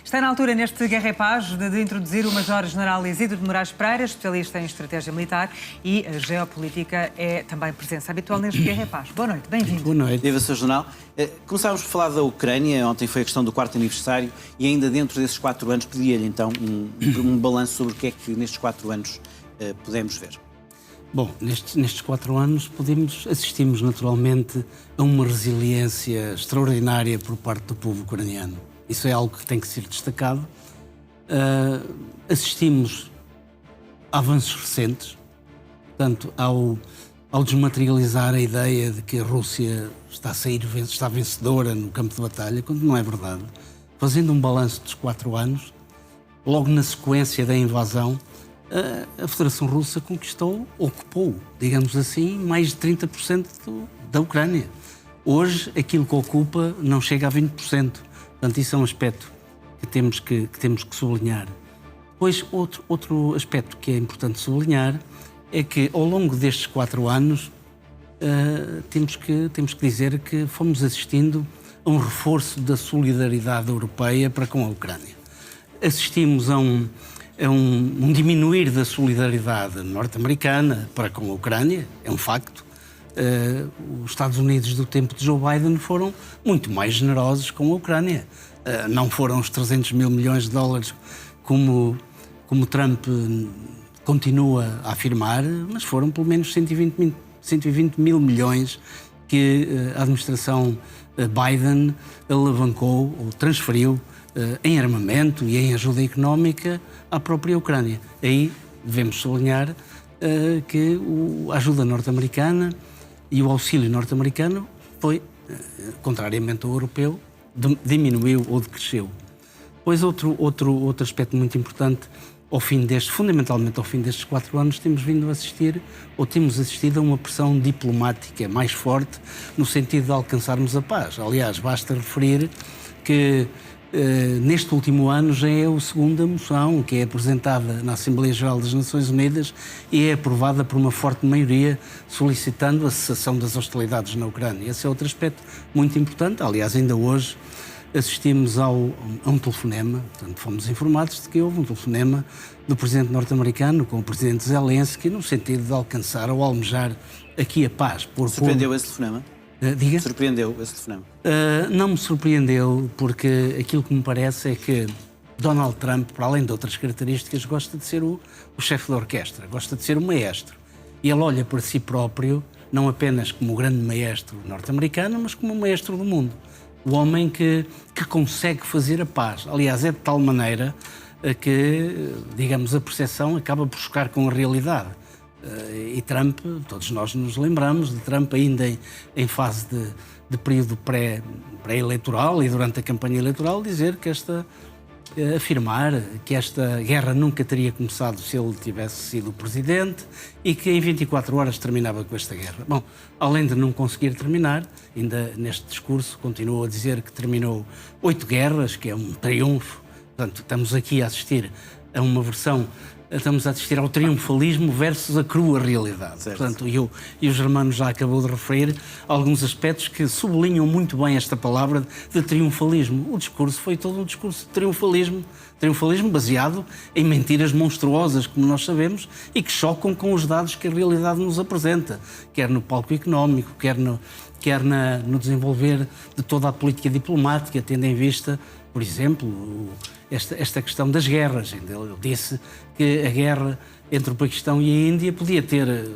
Está na altura, neste Guerra e Paz, de introduzir o Major-General Isidro de Moraes Pereira, especialista em estratégia militar e a geopolítica é também presença habitual neste Guerra e Paz. Boa noite, bem-vindo. Boa noite. Viva, Sr. General. Começámos por falar da Ucrânia, ontem foi a questão do 4º aniversário e ainda dentro desses 4 anos pedia-lhe então um balanço sobre o que é que nestes 4 anos pudemos ver. Bom, nestes 4 anos assistimos naturalmente a uma resiliência extraordinária por parte do povo ucraniano. Isso é algo que tem que ser destacado. Assistimos a avanços recentes, portanto, ao desmaterializar a ideia de que a Rússia está vencedora no campo de batalha, quando não é verdade. Fazendo um balanço dos 4 anos, logo na sequência da invasão, a Federação Russa ocupou, digamos assim, mais de 30% da Ucrânia. Hoje, aquilo que ocupa não chega a 20%. Portanto, isso é um aspecto que temos que sublinhar. Depois, outro aspecto que é importante sublinhar é que, ao longo destes 4 anos, temos que dizer que fomos assistindo a um reforço da solidariedade europeia para com a Ucrânia. Assistimos a um diminuir da solidariedade norte-americana para com a Ucrânia, é um facto. Os Estados Unidos do tempo de Joe Biden foram muito mais generosos com a Ucrânia. Não foram os 300 mil milhões de dólares como Trump continua a afirmar, mas foram pelo menos 120 mil milhões que a administração Biden alavancou ou transferiu em armamento e em ajuda económica à própria Ucrânia. Aí devemos sublinhar que a ajuda norte-americana e o auxílio norte-americano foi, contrariamente ao europeu, diminuiu ou decresceu. Pois outro aspecto muito importante, fundamentalmente ao fim destes 4 anos, temos assistido a uma pressão diplomática mais forte no sentido de alcançarmos a paz. Aliás, basta referir que neste último ano já é a segunda moção que é apresentada na Assembleia Geral das Nações Unidas e é aprovada por uma forte maioria solicitando a cessação das hostilidades na Ucrânia. Esse é outro aspecto muito importante. Aliás, ainda hoje assistimos a um telefonema, portanto fomos informados de que houve um telefonema do presidente norte-americano com o presidente Zelensky no sentido de alcançar ou almejar aqui a paz. Surpreendeu esse telefonema? Diga? Surpreendeu esse telefonema? Não me surpreendeu, porque aquilo que me parece é que Donald Trump, para além de outras características, gosta de ser o chefe da orquestra, gosta de ser o maestro. E ele olha para si próprio, não apenas como o grande maestro norte-americano, mas como o maestro do mundo. O homem que consegue fazer a paz. Aliás, é de tal maneira que, digamos, a percepção acaba por chocar com a realidade. E Trump, todos nós nos lembramos de Trump ainda em fase de período pré-eleitoral e durante a campanha eleitoral dizer que afirmar que esta guerra nunca teria começado se ele tivesse sido o presidente e que em 24 horas terminava com esta guerra. Bom, além de não conseguir terminar, ainda neste discurso continuou a dizer que terminou 8 guerras, que é um triunfo. Portanto, estamos aqui a assistir a uma versão... Estamos a assistir ao triunfalismo versus a crua realidade. Certo. Portanto, e o Germano já acabou de referir alguns aspectos que sublinham muito bem esta palavra de triunfalismo. O discurso foi todo um discurso de triunfalismo baseado em mentiras monstruosas, como nós sabemos, e que chocam com os dados que a realidade nos apresenta, quer no palco económico, quer no desenvolver de toda a política diplomática, tendo em vista, por exemplo, esta questão das guerras. Ele disse que a guerra entre o Paquistão e a Índia podia ter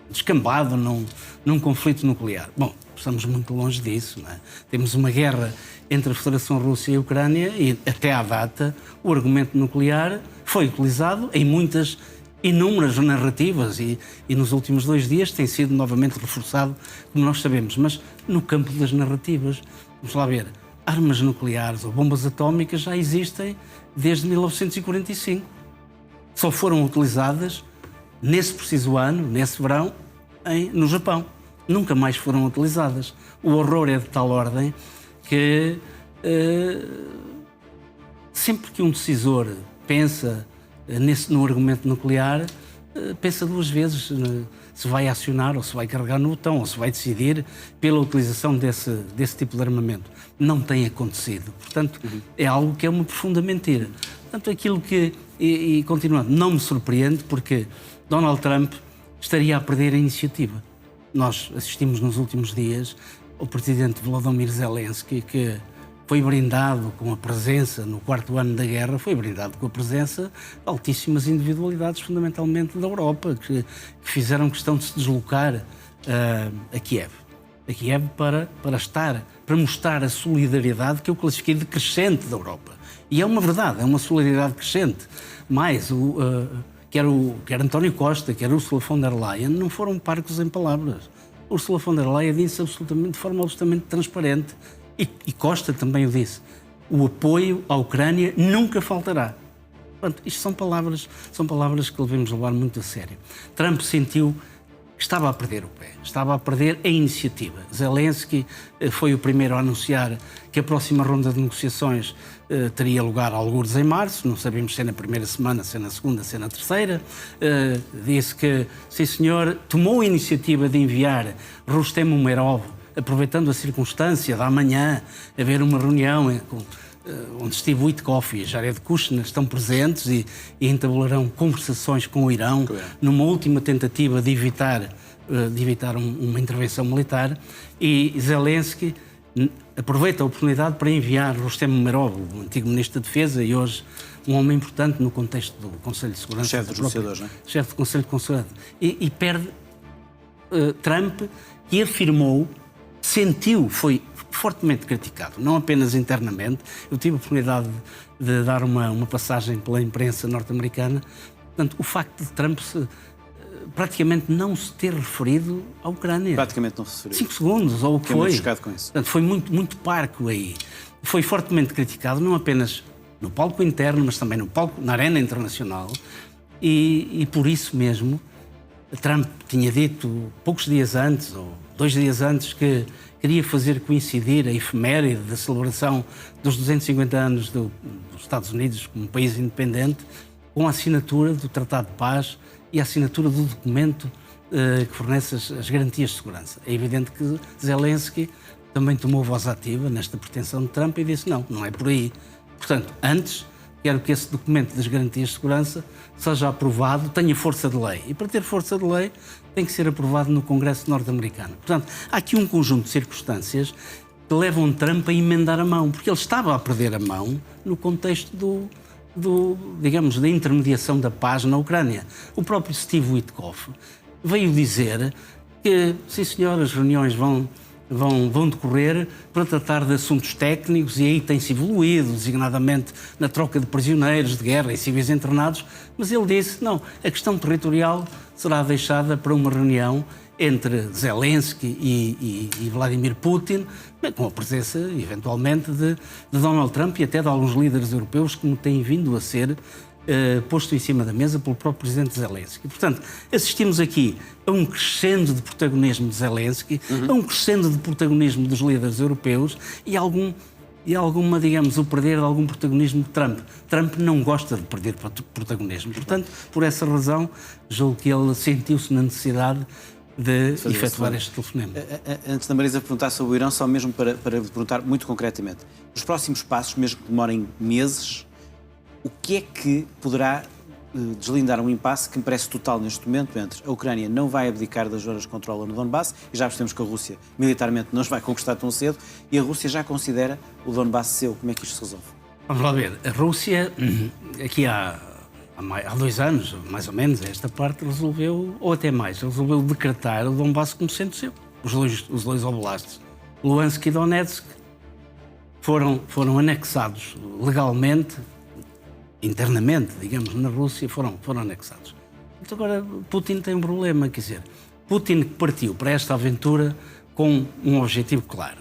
descambado num conflito nuclear. Bom, estamos muito longe disso, não é? Temos uma guerra entre a Federação Russa e a Ucrânia e, até à data, o argumento nuclear foi utilizado em inúmeras narrativas e nos últimos 2 dias tem sido novamente reforçado, como nós sabemos. Mas no campo das narrativas, vamos lá ver, armas nucleares ou bombas atómicas já existem desde 1945. Só foram utilizadas nesse preciso ano, nesse verão, no Japão. Nunca mais foram utilizadas. O horror é de tal ordem que sempre que um decisor pensa no argumento nuclear, pensa duas vezes se vai acionar ou se vai carregar no botão ou se vai decidir pela utilização desse tipo de armamento. Não tem acontecido. Portanto, é algo que é uma profunda mentira. Portanto, aquilo que... E continuando, não me surpreende porque Donald Trump estaria a perder a iniciativa. Nós assistimos nos últimos dias ao presidente Volodymyr Zelensky, que foi brindado com a presença, no 4º ano da guerra, foi brindado com a presença de altíssimas individualidades, fundamentalmente da Europa, que fizeram questão de se deslocar a Kiev. A Kiev para mostrar a solidariedade que eu classifiquei de crescente da Europa. E é uma verdade, é uma solidariedade crescente. Mas quer António Costa, quer Ursula von der Leyen, não foram parcos em palavras. Ursula von der Leyen disse de forma absolutamente transparente, e Costa também o disse, o apoio à Ucrânia nunca faltará. Portanto, isto são palavras que devemos levar muito a sério. Trump sentiu que estava a perder o pé, estava a perder a iniciativa. Zelensky foi o primeiro a anunciar que a próxima ronda de negociações teria lugar algures em março, não sabemos se é na primeira semana, se é na segunda, se é na terceira. Disse que, sim senhor, tomou a iniciativa de enviar Rustem Umerov, aproveitando a circunstância de amanhã haver uma reunião onde Steve Witkoff e Jared Kushner estão presentes e entabularão conversações com o Irão, numa última tentativa de evitar uma intervenção militar. E Zelensky aproveita a oportunidade para enviar Rustem Umerov, o antigo Ministro da Defesa e hoje um homem importante no contexto do Conselho de Segurança. Chefe dos negociadores, não é? Chefe do Conselho de Segurança. E perde Trump, que afirmou, sentiu, foi fortemente criticado, não apenas internamente. Eu tive a oportunidade de dar uma passagem pela imprensa norte-americana. Portanto, o facto de Trump praticamente não se ter referido à Ucrânia. Praticamente não se referiu. 5 segundos, ou o que foi. Muito chocado com isso. Portanto, foi muito parco aí. Foi fortemente criticado, não apenas no palco interno, mas também na arena internacional. E por isso mesmo, Trump tinha dito poucos dias antes, ou 2 dias antes, que queria fazer coincidir a efeméride da celebração dos 250 anos dos Estados Unidos como país independente com a assinatura do Tratado de Paz e a assinatura do documento que fornece as garantias de segurança. É evidente que Zelensky também tomou voz ativa nesta pretensão de Trump e disse não é por aí. Portanto, antes, quero que esse documento das garantias de segurança seja aprovado, tenha força de lei. E para ter força de lei tem que ser aprovado no Congresso norte-americano. Portanto, há aqui um conjunto de circunstâncias que levam Trump a emendar a mão, porque ele estava a perder a mão no contexto digamos, da intermediação da paz na Ucrânia. O próprio Steve Witkoff veio dizer que, sim senhor, as reuniões vão decorrer para tratar de assuntos técnicos e aí tem-se evoluído, designadamente na troca de prisioneiros de guerra e civis internados, mas ele disse, não, a questão territorial será deixada para uma reunião entre Zelensky e Vladimir Putin, com a presença, eventualmente, de Donald Trump e até de alguns líderes europeus, como têm vindo a ser posto em cima da mesa pelo próprio presidente Zelensky. Portanto, assistimos aqui a um crescendo de protagonismo de Zelensky, a um crescendo de protagonismo dos líderes europeus e alguma, digamos, o perder de algum protagonismo de Trump. Trump não gosta de perder protagonismo. Portanto, por essa razão, julgo que ele sentiu-se na necessidade de efetuar este telefonema. Antes da Marisa perguntar sobre o Irão, só mesmo para perguntar muito concretamente, os próximos passos, mesmo que demorem meses, o que é que poderá deslindar um impasse que me parece total neste momento entre a Ucrânia não vai abdicar das zonas de controle no Donbass, e já percebemos que a Rússia militarmente não os vai conquistar tão cedo, e a Rússia já considera o Donbass seu. Como é que isto se resolve? Vamos lá ver. A Rússia, aqui há 2 anos, mais ou menos, esta parte resolveu, ou até mais, resolveu decretar o Donbass como sendo seu. Os dois oblastes, Luhansk e Donetsk, foram anexados legalmente, internamente, digamos, na Rússia, foram anexados. Então agora Putin tem um problema, quer dizer, Putin partiu para esta aventura com um objetivo claro: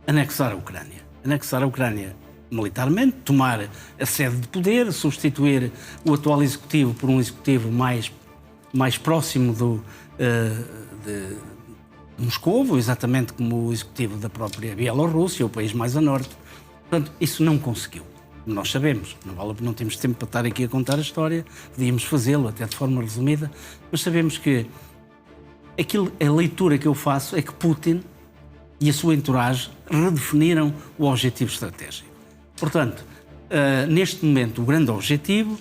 anexar a Ucrânia. Anexar a Ucrânia militarmente, tomar a sede de poder, substituir o atual executivo por um executivo mais próximo de Moscovo, exatamente como o executivo da própria Bielorrússia, o país mais a norte. Portanto, isso não conseguiu. Nós sabemos, não temos tempo para estar aqui a contar a história, podíamos fazê-lo até de forma resumida, mas sabemos que a leitura que eu faço é que Putin e a sua entourage redefiniram o objetivo estratégico. Portanto, neste momento, o grande objetivo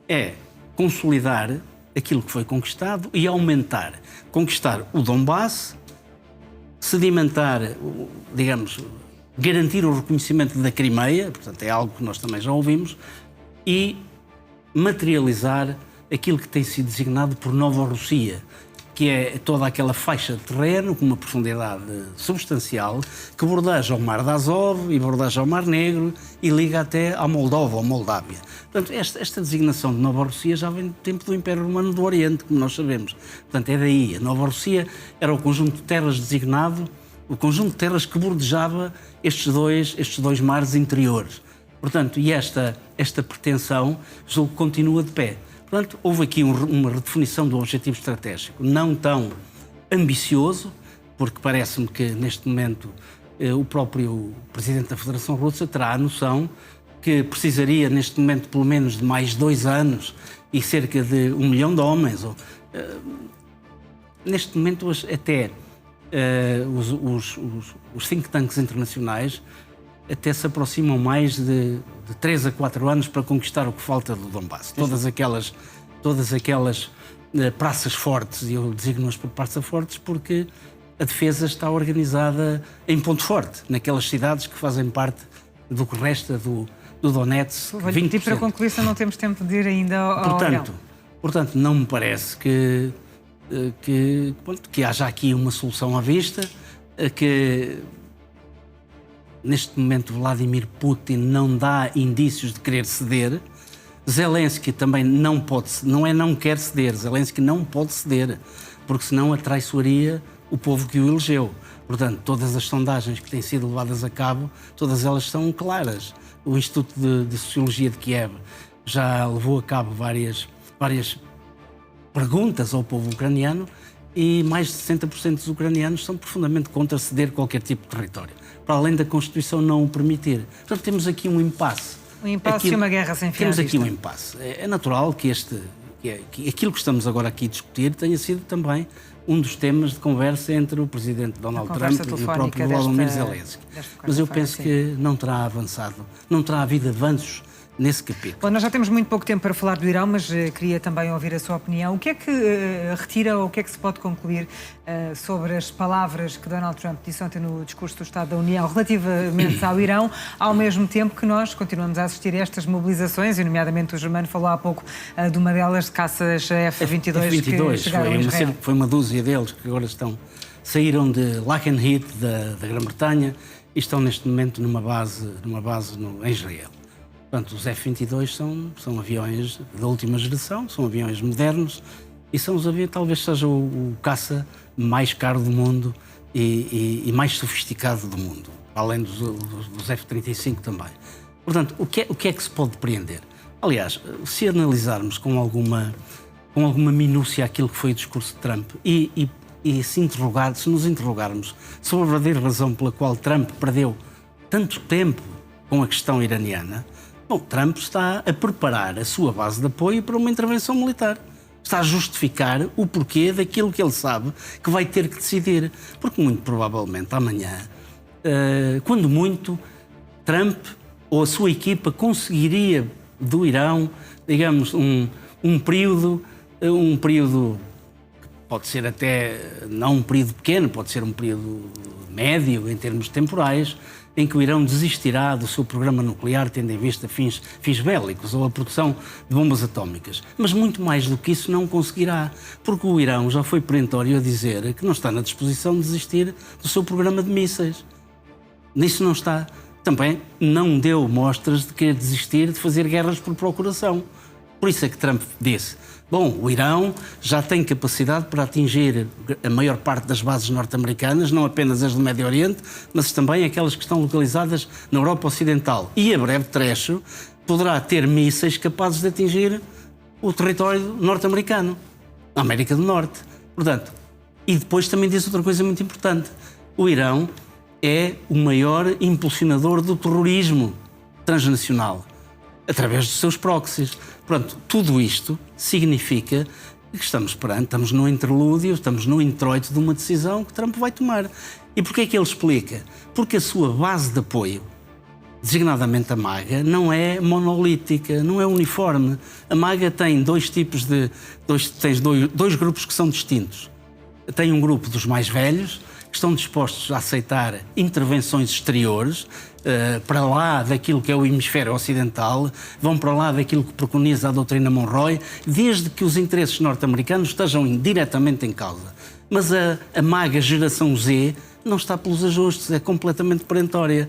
é consolidar aquilo que foi conquistado e conquistar o Donbass, sedimentar, digamos, garantir o reconhecimento da Crimeia, portanto é algo que nós também já ouvimos, e materializar aquilo que tem sido designado por Nova-Rússia, que é toda aquela faixa de terreno com uma profundidade substancial que bordeja o Mar de Azov e bordeja o Mar Negro e liga até à Moldova ou Moldávia. Portanto, esta designação de Nova-Rússia já vem do tempo do Império Romano do Oriente, como nós sabemos. Portanto, é daí. A Nova-Rússia era o conjunto de terras designado, o conjunto de terras que bordejava estes dois mares interiores. Portanto, e esta pretensão, julgo que continua de pé. Portanto, houve aqui uma redefinição do objetivo estratégico, não tão ambicioso, porque parece-me que, neste momento, o próprio Presidente da Federação Russa terá a noção que precisaria, neste momento, pelo menos de mais 2 anos e cerca de 1 milhão de homens. Neste momento, até os think tanks internacionais até se aproximam mais de 3 a 4 anos para conquistar o que falta do Donbass. Todas aquelas praças fortes, e eu designo-as por praças fortes porque a defesa está organizada em ponto forte, naquelas cidades que fazem parte do que resta do Donetsk. Vou-lhe pedir para concluir, se não temos tempo de ir ainda ao Portanto, não me parece que haja aqui uma solução à vista, que neste momento Vladimir Putin não dá indícios de querer ceder. Zelensky também não quer ceder, Zelensky não pode ceder, porque senão atraiçoaria o povo que o elegeu. Portanto, todas as sondagens que têm sido levadas a cabo, todas elas são claras. O Instituto de Sociologia de Kiev já levou a cabo várias perguntas ao povo ucraniano e mais de 60% dos ucranianos são profundamente contra ceder qualquer tipo de território, para além da Constituição não o permitir. Portanto, temos aqui um impasse. Um impasse e uma guerra sem fim. Temos aqui um impasse. É natural que aquilo que estamos agora aqui a discutir tenha sido também um dos temas de conversa entre o Presidente Donald Trump e o próprio Volodymyr Zelensky. Mas eu penso que não terá avançado, não terá havido avanços nesse capítulo. Bom, nós já temos muito pouco tempo para falar do Irão, mas queria também ouvir a sua opinião. O que é que retira ou o que é que se pode concluir sobre as palavras que Donald Trump disse ontem no discurso do Estado da União relativamente ao Irão, ao mesmo tempo que nós continuamos a assistir a estas mobilizações, e nomeadamente o Germano falou há pouco de uma delas, de caças F-22 que chegaram a Israel. Foi uma dúzia deles que agora saíram de Lakenheath, da Grã-Bretanha, e estão neste momento numa base em Israel. Portanto, os F-22 são aviões da última geração, são aviões modernos e são os aviões, talvez seja o caça mais caro do mundo e mais sofisticado do mundo, além dos F-35 também. Portanto, o que é que se pode depreender? Aliás, se analisarmos com alguma minúcia aquilo que foi o discurso de Trump e se nos interrogarmos sobre a verdadeira razão pela qual Trump perdeu tanto tempo com a questão iraniana, bom, Trump está a preparar a sua base de apoio para uma intervenção militar. Está a justificar o porquê daquilo que ele sabe que vai ter que decidir. Porque muito provavelmente amanhã, quando muito, Trump ou a sua equipa conseguiria do Irão, digamos, um período que pode ser até não um período pequeno, pode ser um período médio em termos temporais, em que o Irão desistirá do seu programa nuclear, tendo em vista fins bélicos ou a produção de bombas atómicas. Mas muito mais do que isso não conseguirá, porque o Irão já foi perentório a dizer que não está na disposição de desistir do seu programa de mísseis. Nisso não está. Também não deu mostras de querer desistir de fazer guerras por procuração. Por isso é que Trump disse: bom, o Irão já tem capacidade para atingir a maior parte das bases norte-americanas, não apenas as do Médio Oriente, mas também aquelas que estão localizadas na Europa Ocidental. E a breve trecho poderá ter mísseis capazes de atingir o território norte-americano, a América do Norte. Portanto, e depois também diz outra coisa muito importante: o Irão é o maior impulsionador do terrorismo transnacional. através dos seus proxies. Portanto, tudo isto significa que estamos no interlúdio, estamos no introito de uma decisão que Trump vai tomar. E porquê é que ele explica? Porque a sua base de apoio, designadamente a MAGA, não é monolítica, não é uniforme. A MAGA tem dois grupos que são distintos. Tem um grupo dos mais velhos, que estão dispostos a aceitar intervenções exteriores, para lá daquilo que é o hemisfério ocidental, vão para lá daquilo que preconiza a doutrina Monroe, desde que os interesses norte-americanos estejam diretamente em causa. Mas a MAGA geração Z não está pelos ajustes, é completamente perentória.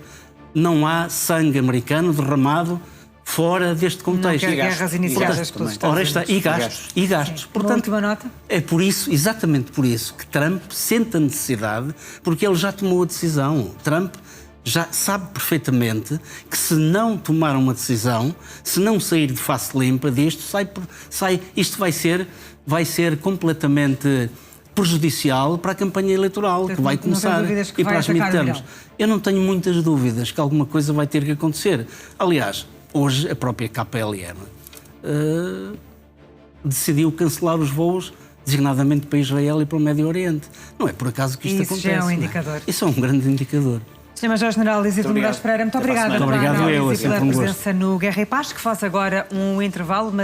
Não há sangue americano derramado fora deste contexto. Não quer guerras iniciadas pelos Estados Unidos. E gastos. Portanto, última nota? É por isso, exatamente por isso, que Trump sente a necessidade, porque ele já tomou a decisão. Trump já sabe perfeitamente que se não tomar uma decisão, se não sair de face limpa disto, isto vai ser completamente prejudicial para a campanha eleitoral que vai começar e para as midterms. Eu não tenho muitas dúvidas que alguma coisa vai ter que acontecer. Aliás, hoje a própria KPLM decidiu cancelar os voos designadamente para Israel e para o Médio Oriente. Não é por acaso que isto acontece. Isso já é um indicador. Isso é um grande indicador. Sr. Major-General Isidro Moraes Pereira, muito obrigada pela análise e pela presença no Guerra e Paz, que faz agora um intervalo.